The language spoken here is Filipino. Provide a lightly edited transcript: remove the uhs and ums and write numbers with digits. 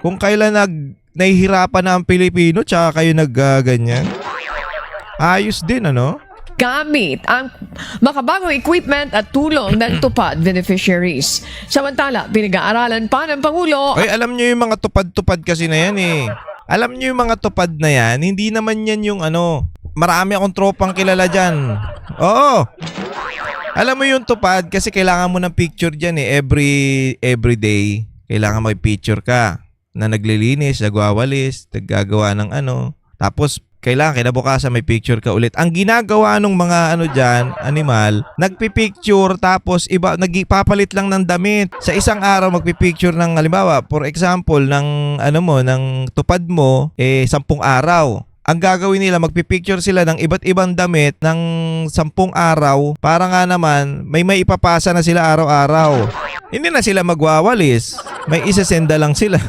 Kung kailan nahihirapan na ang Pilipino, tsaka kayo ganyan. Ayos din, ano? Gamit ang makabagong equipment at tulong ng tupad beneficiaries. Samantala, pinag-aaralan pa ng Pangulo. Ay, alam nyo yung mga tupad-tupad kasi na yan eh. Alam nyo yung mga tupad na yan, hindi naman yan yung ano, marami akong tropang kilala dyan. Oo. Alam mo yung tupad kasi kailangan mo ng picture dyan eh, every day. Kailangan may picture ka na naglilinis, nagwawalis, naggagawa ng ano. Tapos, kailangan kinabukasan may picture ka ulit. Ang ginagawa ng mga ano dyan, animal, nagpipicture tapos iba, nagpapalit lang ng damit. Sa isang araw magpipicture ng, halimbawa, for example, ng ano mo, ng tupad mo, 10 araw. Ang gagawin nila, magpipicture sila ng iba't ibang damit ng 10 araw para nga naman may ipapasa na sila araw-araw. Hindi na sila magwawalis. May isasenda lang sila.